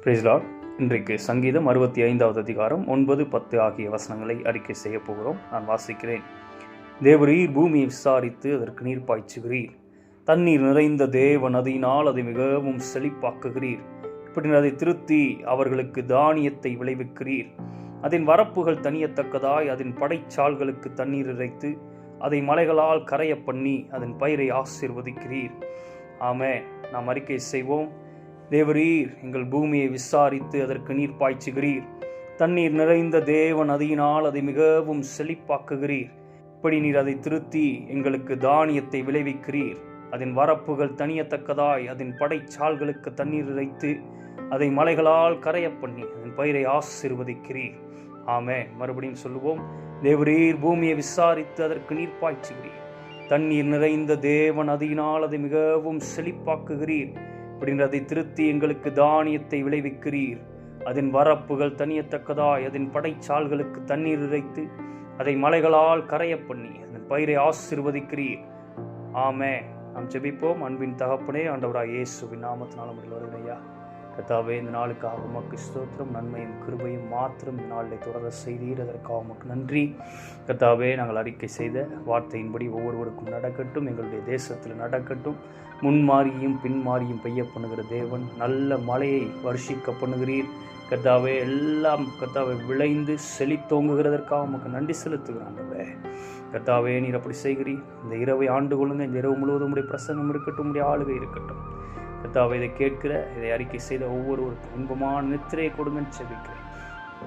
Price Lord. இன்றைக்கு சங்கீதம் 65வது அதிகாரம் 9, 10 ஆகிய வசனங்களை அறிக்கை செய்ய போகிறோம். நான் வாசிக்கிறேன். தேவரீர் பூமியை விசாரித்து அதற்கு நீர் பாய்ச்சுகிறீர். தண்ணீர் நிறைந்த தேவ நதியினால் அதை மிகவும் செழிப்பாக்குகிறீர். பின்னர் அதை திருத்தி அவர்களுக்கு தானியத்தை விளைவிக்கிறீர். அதன் வரப்புகள் தனியத்தக்கதாய் அதன் படைச்சால்களுக்கு தண்ணீர் இறைத்து அதை மலைகளால் கரைய பண்ணி அதன் பயிரை ஆசீர்வதிக்கிறீர். ஆமென். நாம் அறிக்கை செய்வோம். தேவரீர் எங்கள் பூமியை விசாரித்து அதற்கு நீர் பாய்ச்சுகிறீர். தண்ணீர் நிறைந்த தேவ நதியினால் அதை மிகவும் செழிப்பாக்குகிறீர். இப்படி நீர் அதை திருத்தி எங்களுக்கு தானியத்தை விளைவிக்கிறீர். அதன் வரப்புகள் தனியத்தக்கதாய் அதன் படைச்சால்களுக்கு தண்ணீர் இறைத்து அதை மலைகளால் கரைய பண்ணி அதன் பயிரை ஆசீர்வதிக்கிறீர். ஆமென். மறுபடியும் சொல்லுவோம். தேவரீர் பூமியை விசாரித்து அதற்கு நீர் பாய்ச்சுகிறீர். தண்ணீர் நிறைந்த தேவ நதியினால் அதை மிகவும் செழிப்பாக்குகிறீர். இப்படின்ற அதை திருத்தி எங்களுக்கு தானியத்தை விளைவிக்கிறீர். அதன் வரப்புகள் தனியத்தக்கதாய் அதன் படைச்சால்களுக்கு தண்ணீர் இறைத்து அதை மலைகளால் கரைய பண்ணி அதன் பயிரை ஆசீர்வதிக்கிறீர். ஆமென். நாம் ஜெபிப்போம். அன்பின் தகப்பனே, ஆண்டவராய் இயேசுவின் நாமத்தினால் வருகையா கர்த்தாவே, இந்த நாளுக்காக உமக்கு ஸ்தோத்திரம். நன்மையும் கிருபையும் மாத்திரம் இந்த நாளில் தொடர செய்தீர். அதற்காக உமக்கு நன்றி. கர்த்தாவே, நாங்கள் அறிக்கை செய்த வார்த்தையின்படி ஒவ்வொருவருக்கும் நடக்கட்டும். எங்களுடைய தேசத்தில் நடக்கட்டும். முன்மாறியும் பின்மாறியும் பெய்ய பண்ணுகிற தேவன், நல்ல மழையை வருஷிக்க பண்ணுகிறீர். கர்த்தாவே, எல்லாம் கர்த்தாவை விளைந்து செழித்தோங்குகிறதற்காக உமக்கு நன்றி செலுத்துகிறாண்டவே. கர்த்தாவே, நீர் அப்படி செய்கிறீர். இந்த இரவை ஆண்டு கொள்ளுங்க. இந்த இரவு முழுவதும் உடைய பிரசங்கம் இருக்கட்டும், உடைய ஆளுகை இருக்கட்டும். கர்த்தாவே, இதை கேட்கிற, இதை அறிக்கை செய்த ஒவ்வொருவருக்கும் இன்பமான நித்திரையை கொடுங்கன்னு செபிக்கிறேன்.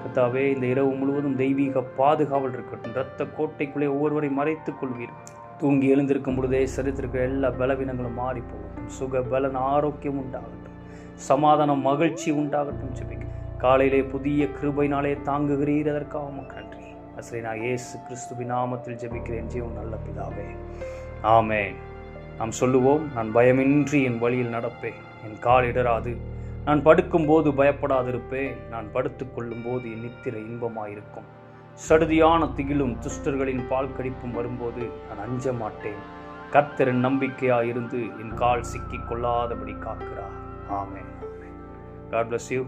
கர்த்தாவே, இந்த இரவு முழுவதும் தெய்வீக பாதுகாவல் இருக்கட்டும். இரத்த கோட்டைக்குள்ளே ஒவ்வொருவரை மறைத்துக் கொள்வீர். தூங்கி எழுந்திருக்கும் பொழுதே சரித்திருக்கிற எல்லா பலவீனங்களும் மாறி போகட்டும். சுக பலன் ஆரோக்கியம் உண்டாகட்டும். சமாதானம் மகிழ்ச்சி உண்டாகட்டும் செபிக்கிறேன். காலையிலே புதிய கிருபையினாலே தாங்குகிறீர். அதற்காக உமக்கு நன்றி. நான் இயேசு கிறிஸ்துவின் நாமத்தில் ஜெபிக்கிறேன் ஜீவன் நல்ல பிதாவே. ஆமென். நாம் சொல்லுவோம். நான் பயமின்றி என் வழியில் நடப்பேன். என் கால் இடராது. நான் படுக்கும்போது பயப்படாதிருப்பேன். நான் படுத்துக் கொள்ளும் போது என் நித்திரை இன்பமாயிருக்கும். சடுதியான திகிலும் துஷ்டர்களின் பால் கடிப்பும் வரும்போது நான் அஞ்ச மாட்டேன். கர்த்தரின் நம்பிக்கையாயிருந்து என் கால் சிக்கிக் கொள்ளாதபடி காக்கிறார். ஆமென். God bless you.